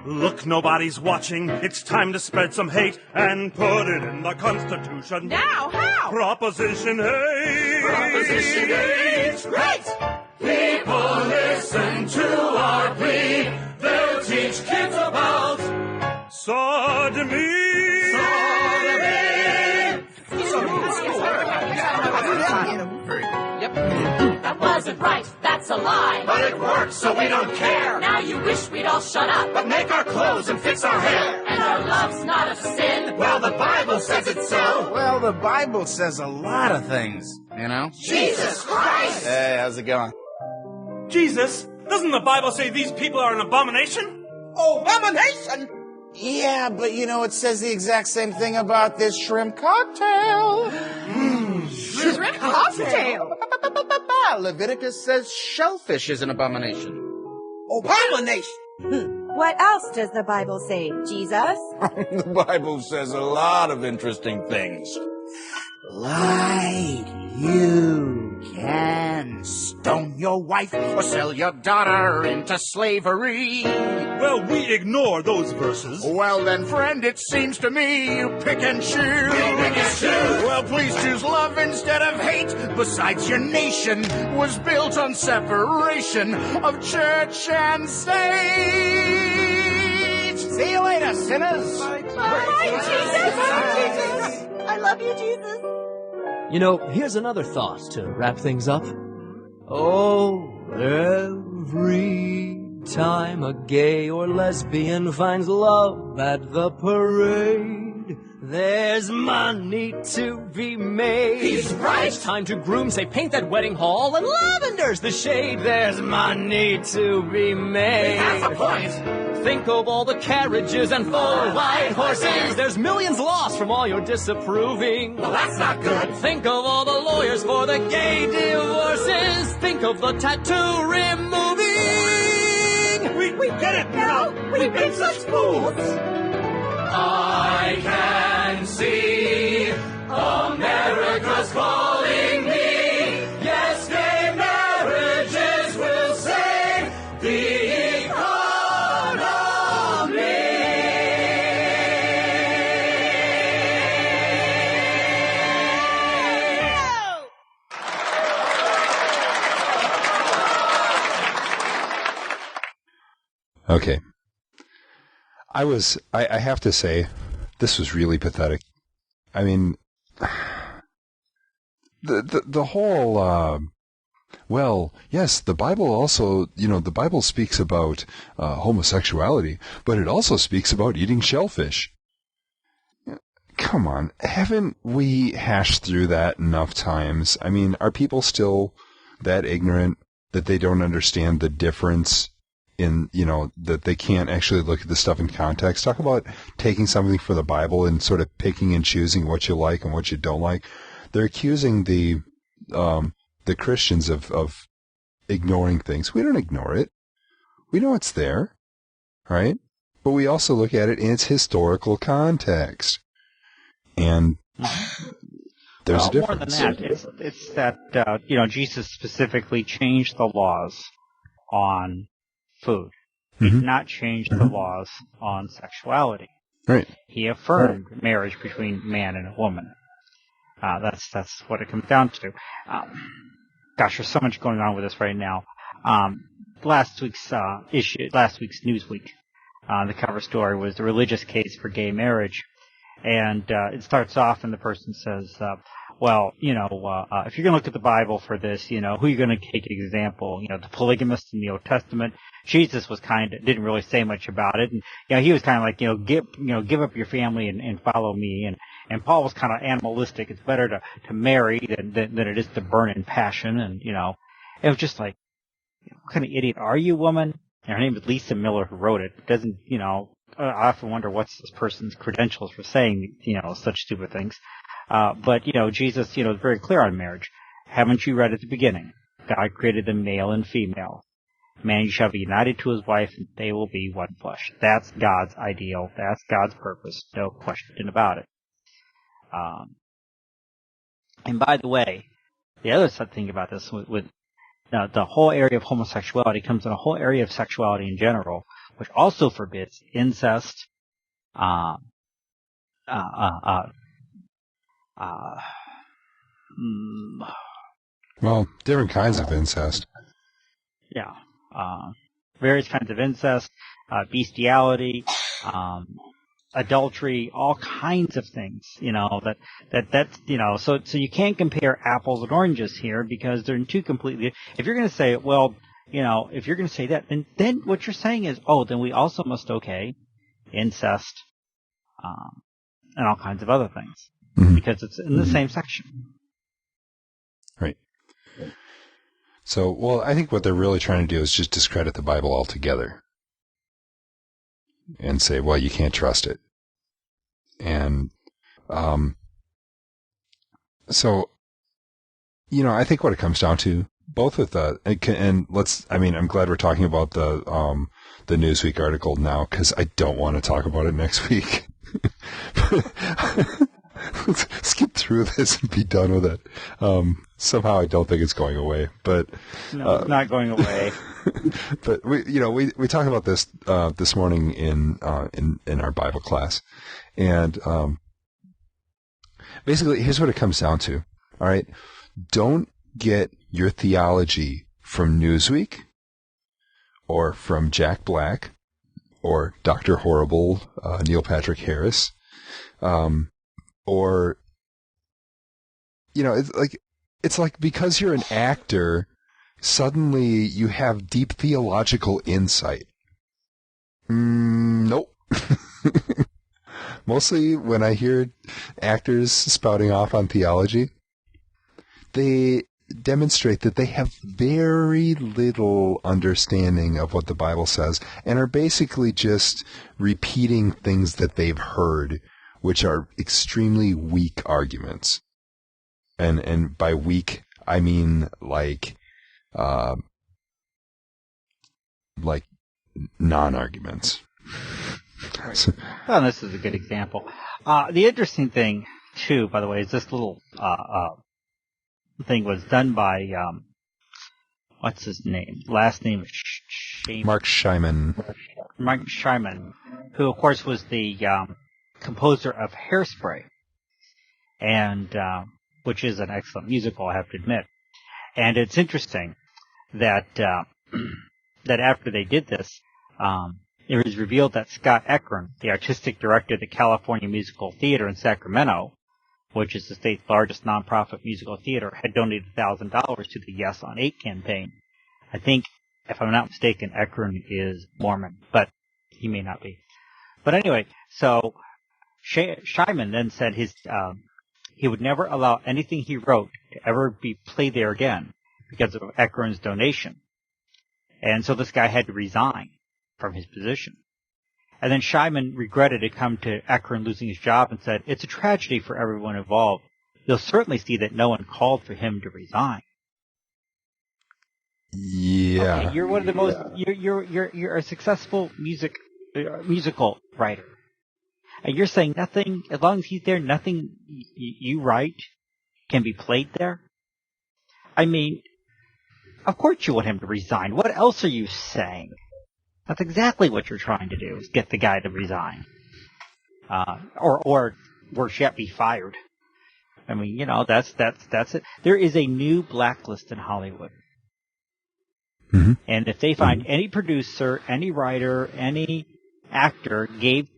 Look, nobody's watching. It's time to spread some hate and put it in the Constitution. Now, how? Proposition 8. Proposition 8. Great! People listen to our plea. They'll teach kids about sodomy. That wasn't right, that's a lie. But it works, so we don't care. Now you wish we'd all shut up. But make our clothes and fix our hair. And our love's not a sin. Well, the Bible says it's so. Well, the Bible says a lot of things, Jesus Christ! Hey, how's it going? Jesus, doesn't the Bible say these people are an abomination? Abomination? Yeah, but it says the exact same thing about this shrimp cocktail. Shrimp cocktail? Leviticus says shellfish is an abomination. Abomination! What else does the Bible say, Jesus? The Bible says a lot of interesting things. Like you can stone your wife or sell your daughter into slavery. Well, we ignore those verses. Well then, friend, it seems to me you pick and choose. We pick and choose. Well, please choose love instead of hate. Besides, your nation was built on separation of church and state. See you later, sinners. Bye, Jesus. Bye, Jesus. I love you, Jesus. You know, here's another thought to wrap things up. Oh, every time a gay or lesbian finds love at the parade, there's money to be made. He's right. It's time to groom, say, paint that wedding hall, and lavender's the shade. There's money to be made. That's a point. Think of all the carriages and 4 white horses. There's millions lost from all your disapproving. Well, that's not good. Think of all the lawyers for the gay divorces. Think of the tattoo removing. We get it now. We've been such fools. I can see America's calling me. Yes, gay marriages will save the economy. Okay. I have to say, this was really pathetic. I mean, the whole, well, yes, the Bible also, the Bible speaks about homosexuality, but it also speaks about eating shellfish. Come on, haven't we hashed through that enough times? I mean, are people still that ignorant that they don't understand the difference in, that they can't actually look at the stuff in context? Talk about taking something from the Bible and sort of picking and choosing what you like and what you don't like. They're accusing the Christians of ignoring things. We don't ignore it. We know it's there, right? But we also look at it in its historical context. And there's a difference. More than that, it's that, Jesus specifically changed the laws on food. He did not change the laws on sexuality. Right. He affirmed marriage between man and a woman. That's what it comes down to. Gosh, there's so much going on with this right now. Last week's Newsweek, the cover story was the religious case for gay marriage. And it starts off and the person says, if you're going to look at the Bible for this, who are you going to take an example? The polygamists in the Old Testament. Jesus was didn't really say much about it. And, he was kind of like, give up your family and follow me. And Paul was kind of animalistic. It's better to marry than it is to burn in passion. And, it was just like, what kind of idiot are you, woman? And her name is Lisa Miller, who wrote it. It doesn't, I often wonder what's this person's credentials for saying, such stupid things. But Jesus, is very clear on marriage. Haven't you read at the beginning? God created them male and female. Man shall be united to his wife, and they will be one flesh. That's God's ideal. That's God's purpose. No question about it. And by the way, the other thing about this with the whole area of homosexuality comes in a whole area of sexuality in general, which also forbids incest, well, different kinds of incest. Yeah. Various kinds of incest, bestiality, adultery, all kinds of things, so you can't compare apples and oranges here because they're two completely, if you're going to say, if you're going to say that, then what you're saying is, then we also must incest, and all kinds of other things, because it's in the same section. Right. So, I think what they're really trying to do is just discredit the Bible altogether. And say, you can't trust it. And, I think what it comes down to both with and let's. I mean, I'm glad we're talking about the Newsweek article now because I don't want to talk about it next week. Let's skip through this and be done with it. Somehow I don't think it's going away, but no, it's not going away. But we talked about this this morning in our Bible class, and basically here's what it comes down to. All right, don't get your theology from Newsweek or from Jack Black or Dr. Horrible, Neil Patrick Harris, or it's like because you're an actor, suddenly you have deep theological insight. Nope. Mostly when I hear actors spouting off on theology, they demonstrate that they have very little understanding of what the Bible says and are basically just repeating things that they've heard, which are extremely weak arguments. And by weak, I mean like non-arguments. Well, this is a good example. The interesting thing, too, by the way, is this little thing was done by, what's his name? Last name is Mark Scheiman. Mark Scheiman, who, of course, was the composer of Hairspray, and which is an excellent musical, I have to admit. And it's interesting that that after they did this, it was revealed that Scott Eckern, the artistic director of the California Musical Theater in Sacramento, which is the state's largest nonprofit musical theater, had donated $1,000 to the Yes on 8 campaign. I think, if I'm not mistaken, Eckern is Mormon, but he may not be. But anyway, so Scheiman then said he would never allow anything he wrote to ever be played there again because of Eckern's donation. And so this guy had to resign from his position. And then Scheiman regretted it come to Eckern losing his job and said, "It's a tragedy for everyone involved. You'll certainly see that no one called for him to resign." Yeah. Okay, you're one of the most, you're a successful musical writer. And you're saying nothing, as long as he's there, nothing you write can be played there? I mean, of course you want him to resign. What else are you saying? That's exactly what you're trying to do, is get the guy to resign. Or worse yet, be fired. I mean, that's it. There is a new blacklist in Hollywood. Mm-hmm. And if they find any producer, any writer, any actor gave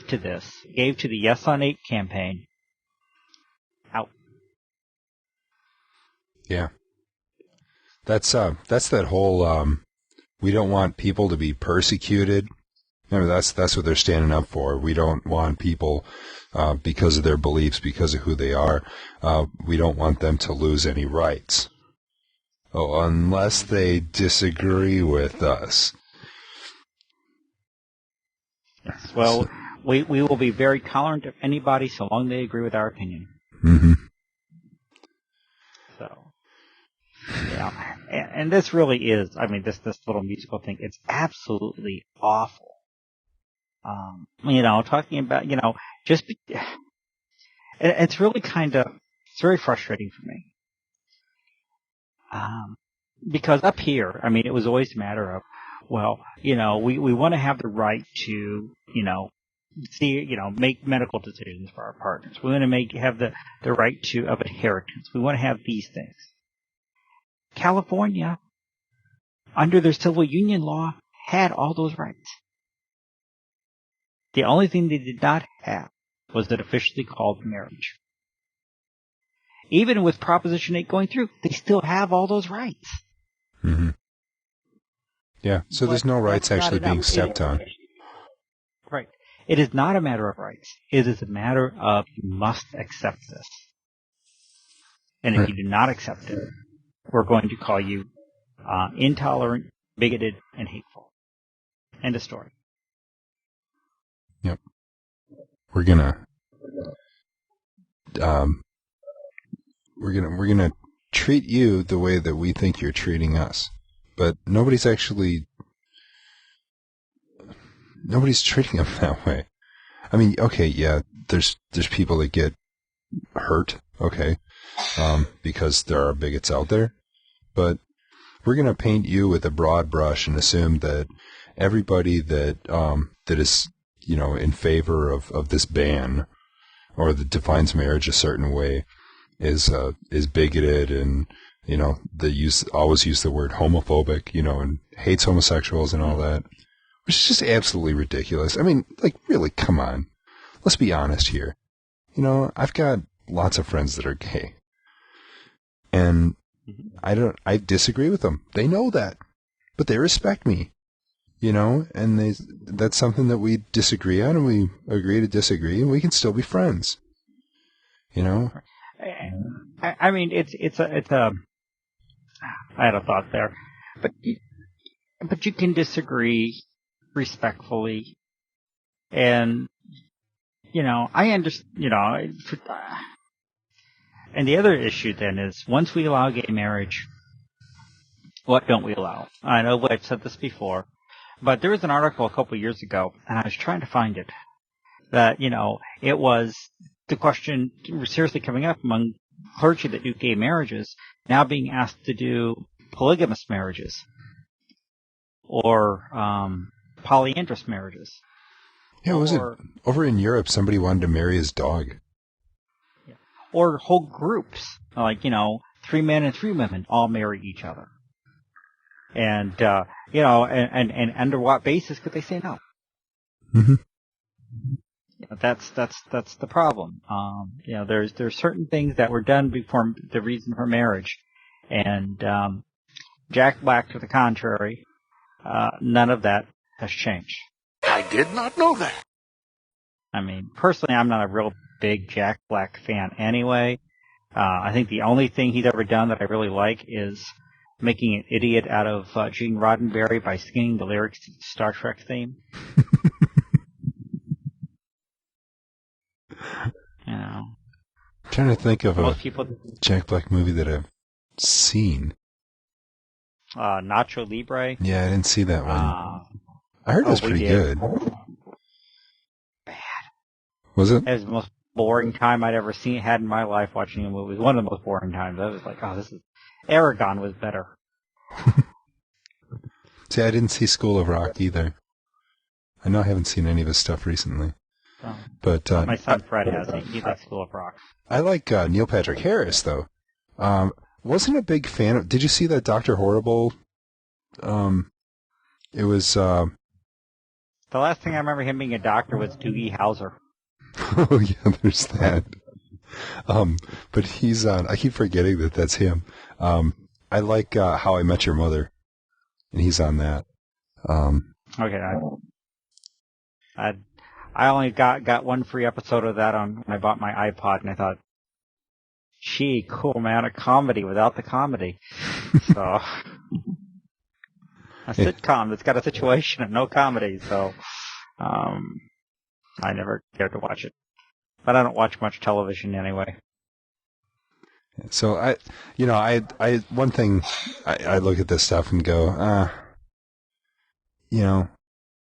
to the Yes on 8 campaign, out. Yeah. That's that whole, we don't want people to be persecuted. That's what they're standing up for. We don't want people, because of their beliefs, because of who they are, we don't want them to lose any rights. Oh, unless they disagree with us. Yes. Well, we will be very tolerant of anybody so long they agree with our opinion. Mm-hmm. So, yeah. And this really is, I mean, this little musical thing, it's absolutely awful. Talking about, it's really it's very frustrating for me. Because up here, I mean, it was always a matter of, well, we want to have the right to, make medical decisions for our partners. We want to have the right of inheritance. We want to have these things. California, under their civil union law, had all those rights. The only thing they did not have was it officially called marriage. Even with Proposition 8 going through, they still have all those rights. Mm-hmm. Yeah, so there's no rights actually being stepped on. Right. It is not a matter of rights. It is a matter of you must accept this. And if you do not accept it, we're going to call you intolerant, bigoted, and hateful. End of story. Yep. We're gonna treat you the way that we think you're treating us. But nobody's treating them that way. I mean, okay, yeah, there's people that get hurt, okay, because there are bigots out there. But we're going to paint you with a broad brush and assume that everybody that is, in favor of this ban or that defines marriage a certain way is bigoted and, they always use the word homophobic, and hates homosexuals and all that, which is just absolutely ridiculous. I mean, like, really, come on. Let's be honest here. I've got lots of friends that are gay. And I disagree with them. They know that. But they respect me. And that's something that we disagree on, and we agree to disagree, and we can still be friends. I mean, it's a. I had a thought there, but you can disagree respectfully, and I understand. And the other issue then is once we allow gay marriage, what don't we allow? I know I've said this before, but there was an article a couple of years ago, and I was trying to find it, that, it was the question seriously coming up among clergy that do gay marriages, now being asked to do polygamous marriages or polyandrous marriages. Yeah, was it over in Europe? Somebody wanted to marry his dog. Or whole groups, like, 3 men and 3 women all marry each other. And, and under what basis could they say no? Mm-hmm. That's the problem. There's certain things that were done before the reason for marriage. And, Jack Black, to the contrary, none of that has changed. I did not know that. I mean, personally, I'm not a real big Jack Black fan anyway. I think the only thing he's ever done that I really like is making an idiot out of Gene Roddenberry by singing the lyrics to the Star Trek theme. I'm trying to think of a Jack Black movie that I've seen. Nacho Libre. Yeah, I didn't see that one. I heard it was pretty good. Bad. Was it? It was the most boring time I'd ever had in my life watching a movie. It was one of the most boring times. I was like, Aragon was better. See, I didn't see School of Rock either. I know I haven't seen any of his stuff recently. But my son Fred has it. He likes School of Rock. I like Neil Patrick Harris, though. Wasn't a big fan of... Did you see that Dr. Horrible? It was... The last thing I remember him being a doctor was Doogie Howser. Oh, yeah, there's that. But he's on... I keep forgetting that that's him. I like How I Met Your Mother, and he's on that. Okay, I only got one free episode of that when I bought my iPod, and I thought, gee, cool, man, a comedy without the comedy. So, a sitcom that's got a situation and no comedy, so, I never cared to watch it. But I don't watch much television anyway. So one thing, I look at this stuff and go,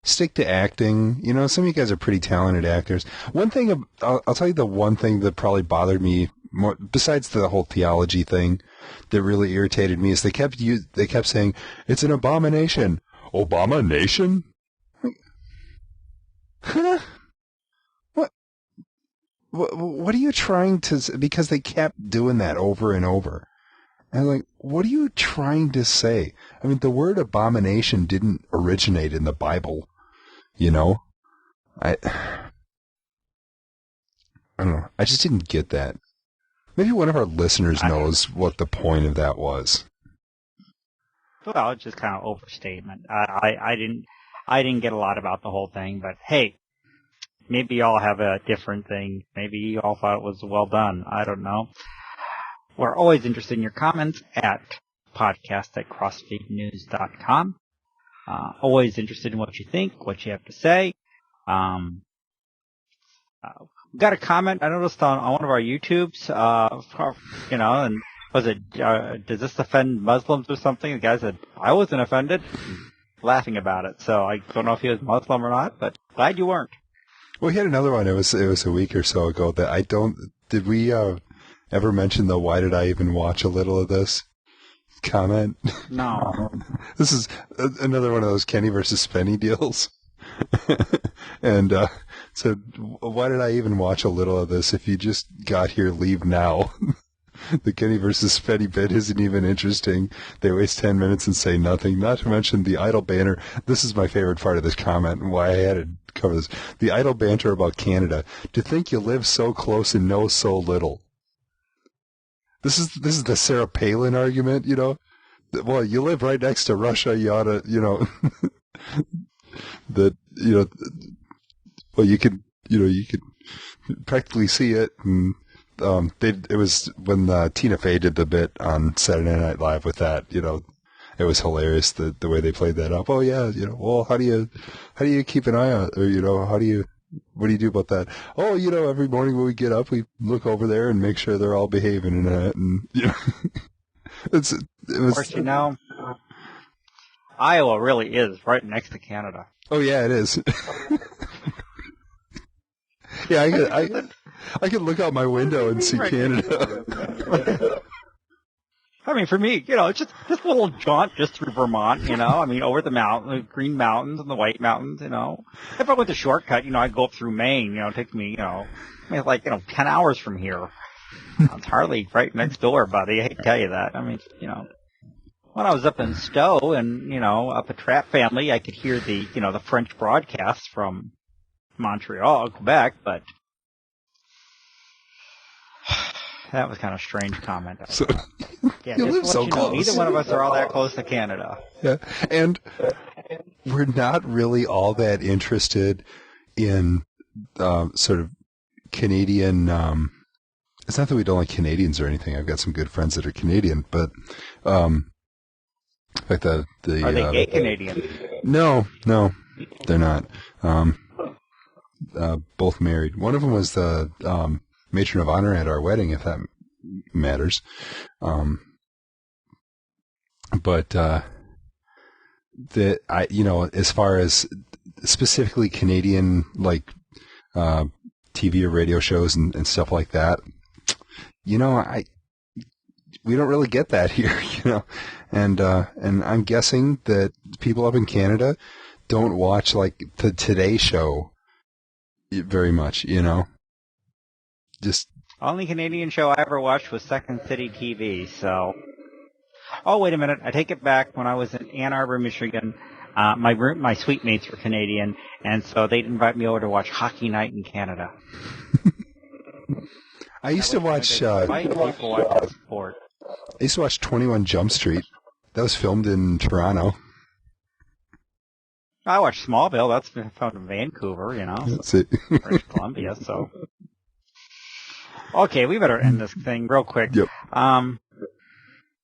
stick to acting. Some of you guys are pretty talented actors. One thing, I'll tell you the one thing that probably bothered me more, besides the whole theology thing, that really irritated me is they kept saying it's an abomination. Abomination? Huh? What are you trying to? Because they kept doing that over and over. And I'm like, what are you trying to say? I mean, the word abomination didn't originate in the Bible. I don't know. I just didn't get that. Maybe one of our listeners knows what the point of that was. Well, it's just kind of overstatement. I didn't get a lot about the whole thing, but hey, maybe y'all have a different thing. Maybe you all thought it was well done. I don't know. We're always interested in your comments at podcast@crossfeednews.com. Always interested in what you think, what you have to say. Got a comment I noticed on one of our YouTubes, and was it, does this offend Muslims or something? The guy said, I wasn't offended, laughing about it. So I don't know if he was Muslim or not, but glad you weren't. Well, he had another one. It was a week or so ago that did we ever mention the why did I even watch a little of this comment? No. This is another one of those Kenny versus Spenny deals. And said, why did I even watch a little of this? If you just got here, leave now. The Kenny versus Spenny bit isn't even interesting. They waste 10 minutes and say nothing. Not to mention the idle banter. This is my favorite part of this comment and why I had to cover this. The idle banter about Canada. To think you live so close and know so little. This is the Sarah Palin argument, you know. Well, you live right next to Russia. You ought to, you know, that, you know, well, you could practically see it. And it was when Tina Fey did the bit on Saturday Night Live with that, you know, it was hilarious the way they played that up. Oh yeah, you know, well, how do you keep an eye on, or, you know, what do you do about that? Oh, you know, every morning when we get up, we look over there and make sure they're all behaving and that, and, you know, it was. Of course, you know, Iowa really is right next to Canada. Oh yeah, it is. Yeah, I could look out my window and see Canada. I mean, for me, you know, it's just a little jaunt just through Vermont, you know. I mean, over the the Green Mountains and the White Mountains, you know. If I went the shortcut, you know, I'd go up through Maine, you know, take me, you know, I mean, like, you know, 10 hours from here. It's hardly right next door, buddy. I hate to tell you that. I mean, you know, when I was up in Stowe and, you know, up at Trap Family, I could hear the, you know, the French broadcasts from Montreal, Quebec, but that was kind of a strange comment. So, yeah, you live so close. Neither one of us are all that close to Canada. Yeah, and we're not really all that interested in sort of Canadian. It's not that we don't like Canadians or anything. I've got some good friends that are Canadian, but like are they gay Canadians? No, they're not. Both married. One of them was the matron of honor at our wedding, if that matters. But you know, as far as specifically Canadian, like TV or radio shows and stuff like that, you know, we don't really get that here, you know, and I'm guessing that people up in Canada don't watch like the Today Show very much, you know. Just only Canadian show I ever watched was Second City TV. So, oh wait a minute, I take it back. When I was in Ann Arbor, Michigan, my suite mates were Canadian, and so they'd invite me over to watch Hockey Night in Canada. I used to watch. I used to watch 21 Jump Street. That was filmed in Toronto. I watched Smallville. That's been filmed in Vancouver, you know, British Columbia. So, okay, we better end this thing real quick. Yep.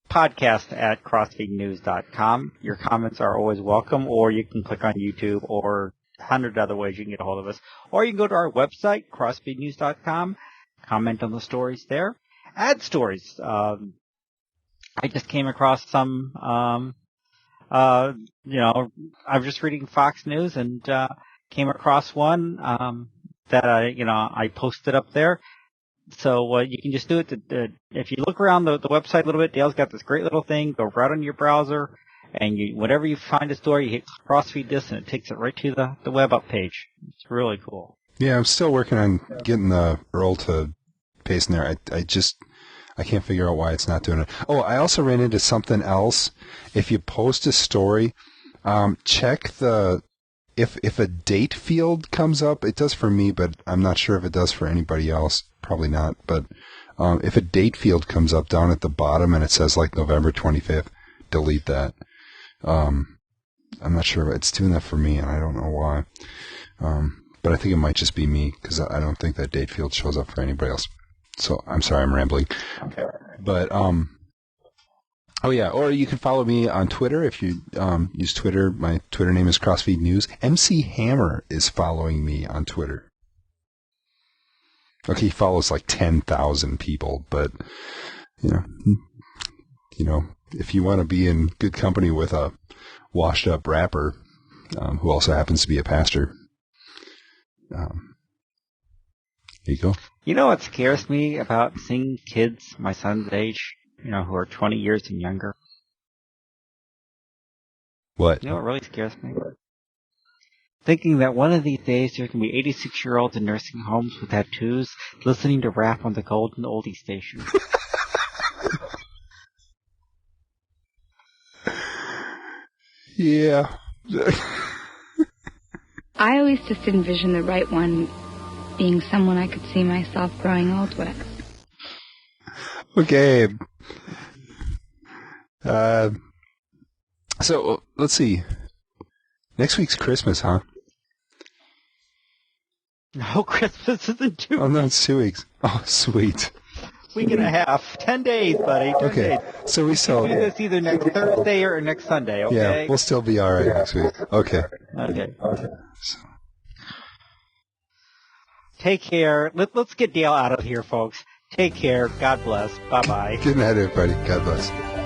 Podcast at crossfeednews.com. Your comments are always welcome, or you can click on YouTube, or 100 other ways you can get a hold of us. Or you can go to our website, crossfeednews.com, comment on the stories there. Add stories. I just came across some, you know, I was just reading Fox News and came across one that I posted up there. So you can just do it. If you look around the website a little bit, Dale's got this great little thing. Go right on your browser, and whenever you find a story, you hit CrossFeed this, and it takes it right to the web up page. It's really cool. Yeah, I'm still working on getting the Earl to paste in there. I can't figure out why it's not doing it. Oh, I also ran into something else. If you post a story, check if a date field comes up. It does for me, but I'm not sure if it does for anybody else. Probably not. But if a date field comes up down at the bottom and it says like November 25th, delete that. I'm not sure. It's doing that for me, and I don't know why. But I think it might just be me, because I don't think that date field shows up for anybody else. So I'm sorry, I'm rambling. Okay. But oh yeah, or you can follow me on Twitter if you use Twitter. My Twitter name is CrossFeed News. MC Hammer is following me on Twitter. Okay, he follows like 10,000 people, but you know, if you want to be in good company with a washed-up rapper who also happens to be a pastor, there you go. You know what scares me about seeing kids my son's age, who are 20 years and younger? What? You know what really scares me? Thinking that one of these days there's going to be 86-year-olds in nursing homes with tattoos listening to rap on the Golden Oldie station. Yeah. I always just envisioned the right one being someone I could see myself growing old with. Okay. So, let's see. Next week's Christmas, huh? No, Christmas isn't 2 weeks. Oh, no, it's 2 weeks. Oh, sweet. Week and a half. 10 days, buddy. 10 Okay. days. So we still... We'll do this either next Thursday or next Sunday, okay? Yeah, we'll still be all right next week. Okay. Okay. Take care. Let's get Dale out of here, folks. Take care. God bless. Bye-bye. Good night, everybody. God bless.